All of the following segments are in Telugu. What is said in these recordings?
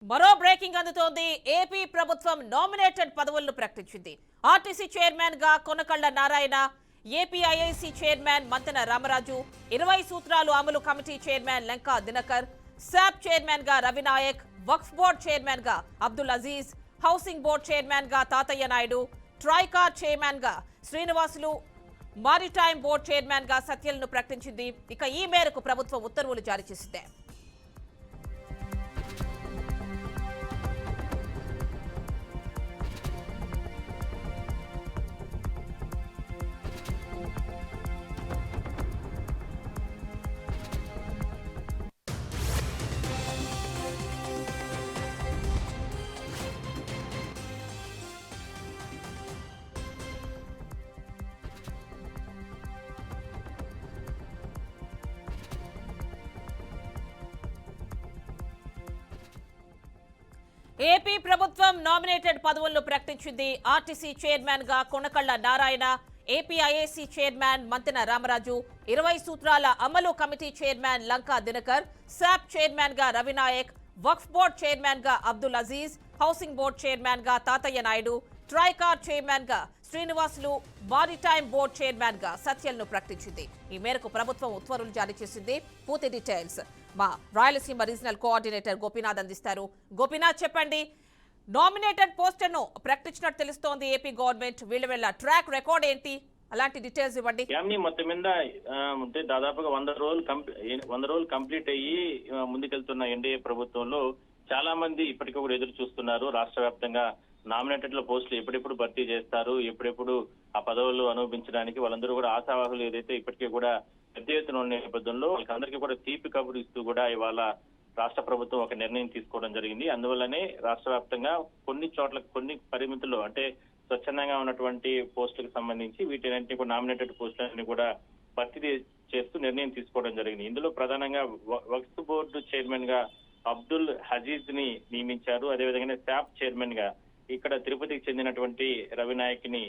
మరో బ్రేకింగ్ అందుతోంది. ఏపీ ప్రభుత్వం నామినేటెడ్ పదవులను ప్రకటించింది. ఆర్టీసీ చైర్మన్ గా కొనకళ్ళ నారాయణ, ఏపీఐఐసీ చైర్మన్ మంతెన రామరాజు, 20 సూత్రాలు అమలు committee chairman Lanka Dinakar, SAAP chairman గా రవినాయక్, వక్ఫ్ బోర్డ్ చైర్మన్ గా Abdul Aziz, housing board chairman గా తాతయ్య నాయుడు, ట్రైకార్ చైర్మన్ గా శ్రీనివాసులు, మారిటైమ్ బోర్డ్ చైర్మన్ గా సత్యలను ప్రకటించింది. ఇక ఈ మేరకు ప్రభుత్వం ఉత్తర్వులు జారీ చేసింది. ఏపీ ప్రభుత్వం నామినేటెడ్ పదవులను ప్రకటించింది. ఆర్టీసీ చైర్మన్ గా కొనకళ్ళ నారాయణ, ఏపీఐఏసీ చైర్మన్ మంతెన రామరాజు, 20 సూత్రాల అమలు committee chairman Lanka Dinakar, SAAP chairman గా రవినాయక్, వక్ఫ్ బోర్డ్ చైర్మన్ గా Abdul Aziz, housing board chairman గా తాతయ్య నాయుడు, ట్రైకార్ చైర్మన్ గా శ్రీనివాసులు, మారిటైమ్ బోర్డ్ చైర్మన్ గా సత్యలను ప్రకటించింది. ఈ మేరకు ప్రభుత్వం ఉత్తర్వులు జారీ చేసింది. పూర్తి డీటెయిల్స్ మా రాయలసీమ రీజనల్ కోఆర్డినేటర్ గోపీనాథ్ అందిస్తారు. గోపీనాథ్, చెప్పండి. నామినేటెడ్ పోస్టర్ను ప్రకటించినట్టు తెలుస్తోంది ఏపీ గవర్నమెంట్. వీళ్ళ ట్రాక్ రికార్డ్ ఏంటి? అలాంటి డీటెయిల్స్ ఇవ్వండి. మొత్తం మీద ఉంటే దాదాపుగా 100 రోజులు కంప్లీట్ అయ్యి ముందుకెళ్తున్న ఎన్డీఏ ప్రభుత్వంలో చాలా మంది ఇప్పటికీ కూడా ఎదురు చూస్తున్నారు. రాష్ట్ర వ్యాప్తంగా నామినేటెడ్ లో పోస్టులు ఎప్పుడెప్పుడు భర్తీ చేస్తారు, ఎప్పుడెప్పుడు ఆ పదవులు అనుభవించడానికి వాళ్ళందరూ కూడా ఆశావాహులు ఏదైతే ఇప్పటికీ కూడా పెద్ద ఎత్తున ఉన్న నేపథ్యంలో వాళ్ళకందరికీ కూడా తీపి కబురు ఇస్తూ కూడా ఇవాళ రాష్ట్ర ప్రభుత్వం ఒక నిర్ణయం తీసుకోవడం జరిగింది. అందువల్లనే రాష్ట్ర వ్యాప్తంగా కొన్ని చోట్ల కొన్ని పరిమితులు అంటే స్వచ్ఛందంగా ఉన్నటువంటి పోస్టులకు సంబంధించి వీటిని కూడా నామినేటెడ్ పోస్టులన్నీ కూడా భర్తీ చేస్తూ నిర్ణయం తీసుకోవడం జరిగింది. ఇందులో ప్రధానంగా వక్ఫ్ బోర్డు చైర్మన్ గా అబ్దుల్ హజీజ్ ని నియమించారు. అదేవిధంగా శాప్ చైర్మన్ గా ఇక్కడ తిరుపతికి చెందినటువంటి రవినాయక్ ని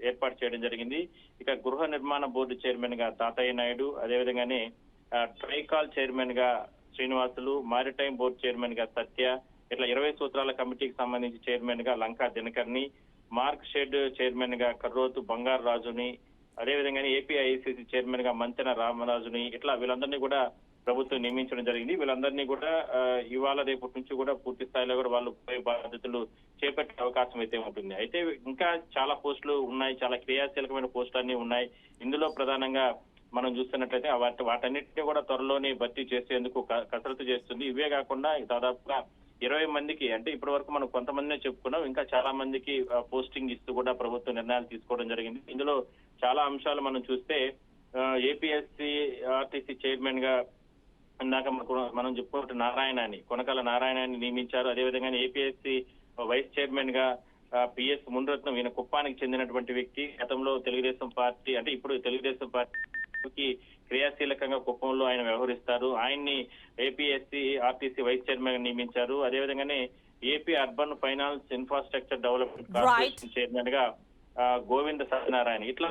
ఏర్పాటు చేయడం జరిగింది. ఇక గృహ నిర్మాణ బోర్డు చైర్మన్ గా తాతయ్య నాయుడు, అదేవిధంగానే ట్రైకాల్ చైర్మన్ గా శ్రీనివాసులు, మారిటైమ్ బోర్డు చైర్మన్ గా సత్య, ఇట్లా 20 సూత్రాల కమిటీకి సంబంధించి చైర్మన్ గా లంకా దినకర్ ని, మార్క్ షెడ్ చైర్మన్ గా కర్రోతు బంగారు రాజుని, అదేవిధంగా ఏపీఐసిసి చైర్మన్ గా మంతెన రామరాజుని, ఇట్లా వీళ్ళందరినీ కూడా ప్రభుత్వం నియమించడం జరిగింది. వీళ్ళందరినీ కూడా ఇవాళ రేపటి నుంచి కూడా పూర్తి స్థాయిలో కూడా వాళ్ళు బాధ్యతలు చేపట్టే అవకాశం అయితే ఉంటుంది. అయితే ఇంకా చాలా పోస్టులు ఉన్నాయి, చాలా క్రియాశీలకమైన పోస్టులు అన్ని ఉన్నాయి. ఇందులో ప్రధానంగా మనం చూస్తున్నట్లయితే వాటన్నిటినీ కూడా త్వరలోనే భర్తీ చేసేందుకు కసరత్తు చేస్తుంది. ఇవే కాకుండా దాదాపుగా 20 మందికి అంటే ఇప్పటి వరకు మనం కొంతమందినే చెప్పుకున్నాం, ఇంకా చాలా మందికి పోస్టింగ్ ఇస్తూ కూడా ప్రభుత్వం నిర్ణయాలు తీసుకోవడం జరిగింది. ఇందులో చాలా అంశాలు మనం చూస్తే ఏపీఎస్సీ ఆర్టీసీ చైర్మన్ గా ఇందాక మనం చెప్పుకుంటే నారాయణని, కొనకల నారాయణని నియమించారు. అదేవిధంగా ఏపీఎస్సీ వైస్ చైర్మన్ గా పిఎస్ మున్రత్నం, ఈయన కుప్పానికి చెందినటువంటి వ్యక్తి. గతంలో తెలుగుదేశం పార్టీ అంటే ఇప్పుడు తెలుగుదేశం పార్టీకి క్రియాశీలకంగా కుప్పంలో ఆయన వ్యవహరిస్తారు. ఆయన్ని ఏపీఎస్సీ ఆర్టీసీ వైస్ చైర్మన్ గా నియమించారు. అదేవిధంగానే AP urban finance infrastructure development corporation chairman గా గోవింద సత్యనారాయణ, ఇట్లా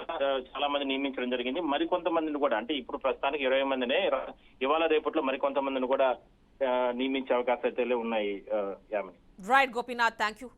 చాలా మంది నియమించడం జరిగింది. మరికొంతమందిని కూడా అంటే ఇప్పుడు ప్రస్తుతానికి 20 మందినే, ఇవాళ రేపట్లో మరికొంతమందిని కూడా నియమించే అవకాశాలు అయితే ఉన్నాయి. Right Gopinath, thank you.